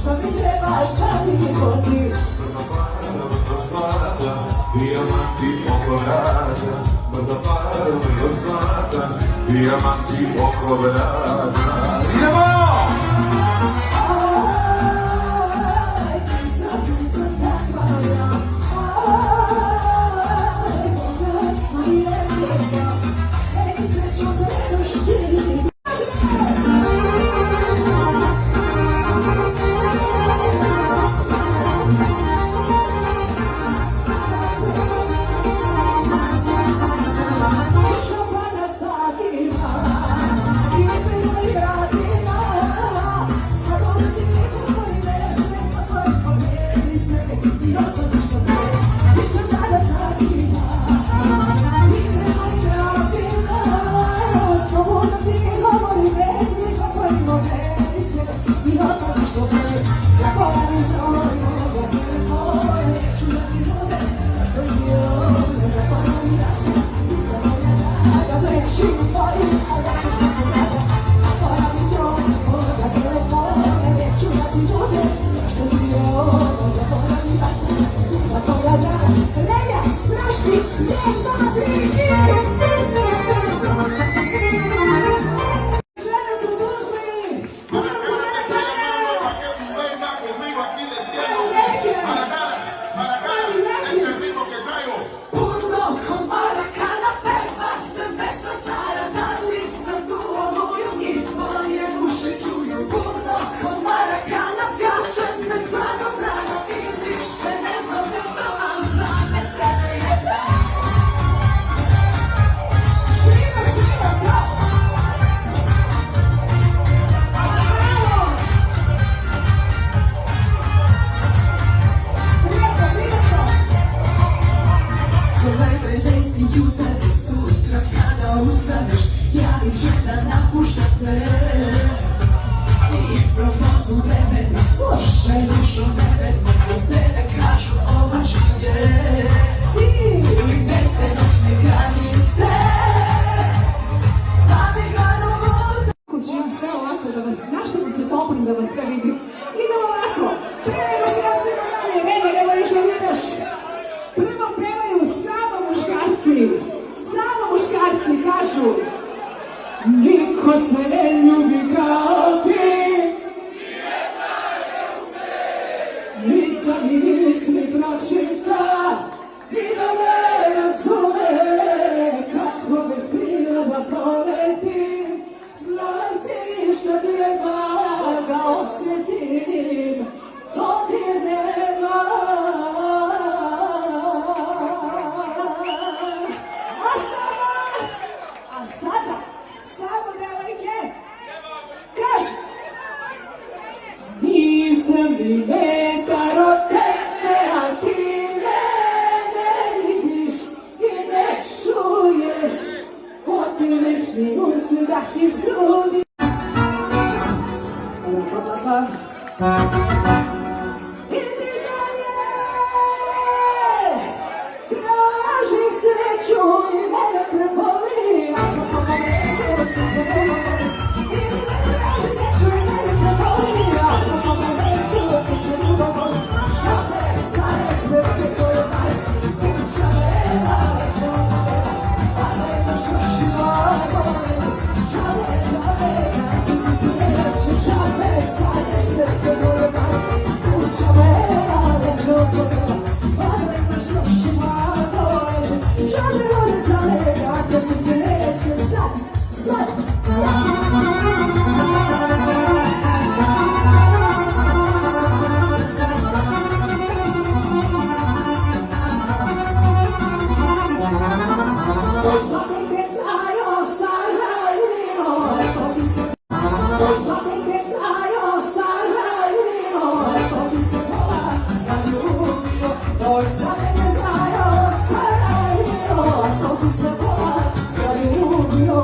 što mi treba, šta mi hodi. Brdo zlata, dijamanti oko vrata. Brdo para, brdo zlata, dijamanti oko vrata. Idemo! Slušaj dušo mene, za tebe kažu ova življe i bez te noćne granice da mi gledam voda. Kući imam sve ovako da vas, našto da se poprim da vas sve vidim. Idemo ovako, pre nego što nastavimo dalje, Renja, nema više vjeraš. Prvo pevaju samo muškarci kažu niko se ne ljubi kao ti. Ni da mi misli pročita, ni da me razume, kako bez krila da poletim, znala si šta treba da osjetim, dodir nema. A sada, samo devojke, kaži, nisam ni metar od tebe, a ti mene vidiš i ne čuješ, otimeš mi uzdah iz grudi. Idi dalje, traži sreću i mene preboli, a sam to povećao srce ne boli. Idi dalje, traži sreću i mene preboli, a sam to povećao srce ne boli. Šape, care, srce koje daj, kuća nema, veća ona vera, a da imaš još i mlako leđe. Čale, kako se cvijeće, šape, care, srce koje daj, kuća nema, veća ona vera, a da imaš još i mlako leđe. Čale, kako se cvijeće, sad. Zaljubio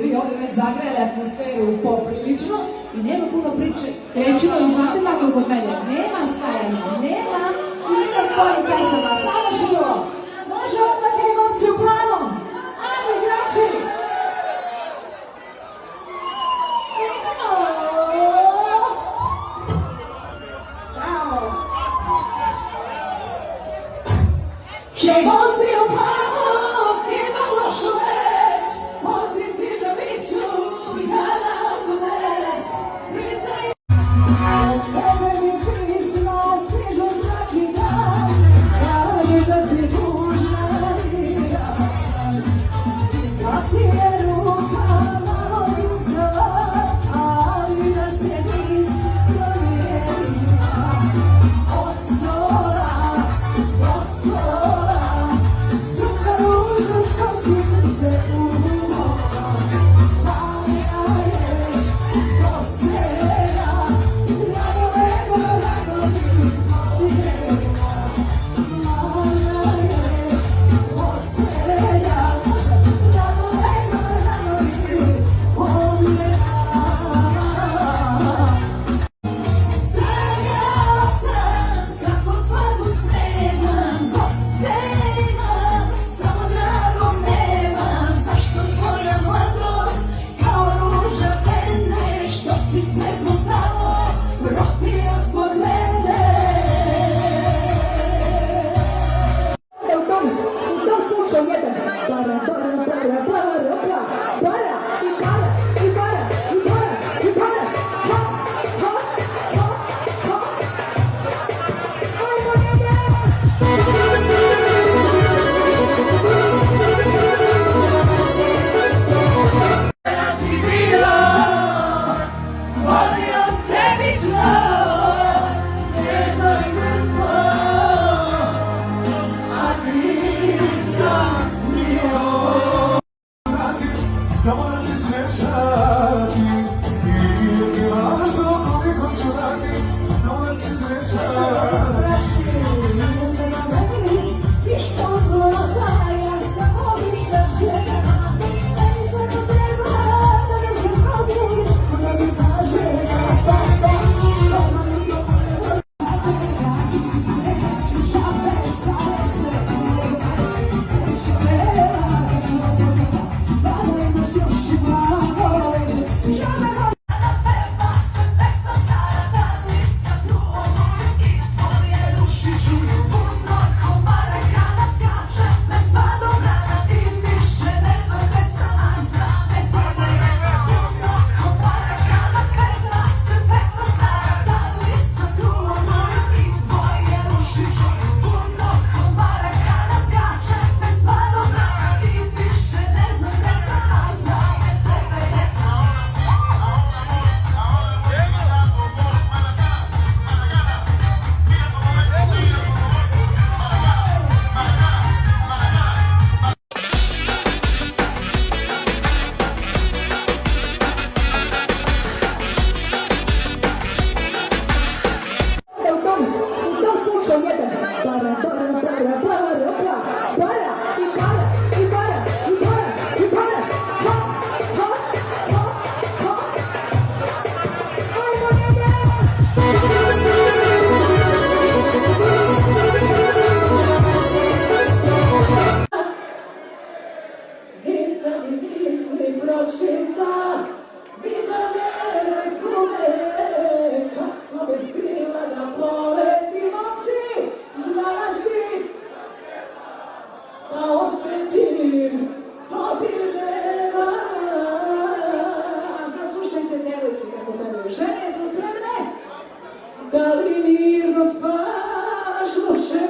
vi ovdje već zagrejali atmosferu poprilično i nema puno priče. Krećemo i znate tako kod mene, nema stajanja, nema spojnih pesama, samo živo. Može odmah i momci u plavom. Ajde, igrači! Idemo! Bravo! Hej, momci u plavom, imam lošu vest. Pozitivno bit ću, ja na mogu nest. Priznaj, od tebe mi pisma stižu svaki dan. Kaže da si tužna i ja sam. Kad ti je ruka malo ljubava, ali da se nisi promijenila. Od stola, do stola, crka ružu što si srce uvala. Maja je postelja, drago nego rado ti povijela. Maja je postelja, drago nego rado ti povijela. Sanjala sam kako svadbu spremam, goste imam, samo drago nemam. Zašto tvoja mladost kao ruža pene, što si sve potalo propio zbog mene? U tom slučaju jedan para, para, para, para, para, para, i para, i para, i para, i para, ha, ha, ha, ha. Ajmo njega! Volio sebično, nježno i mrzlo, a nisam smio. Samo da si smešati i mi važno koliko ću dati. Samo da si smešati. Strašni, idete na meni, i što od zlata, ja sam obična žena. Meni svako treba, da ne se probi, da mi kaže šta, doma mi to prvo. Kako si sreću, žabe, same sve uvijek. Neću vera, neću odmah, da ne imaš još i malo leđe. Žabe, u tom slučaju jedan para, para, para, para, para, para, i para, i para, i para, i para, ha, ha, ha, ha. Ajmo njega! Ni da mi misli pročita, ni da me razume, kako bez krila da poleti momci, znala si da osetim dodir neba. Zaslušajte devojke kako pevaju žene, jesmo spremne? Da li mirno spavaš, noće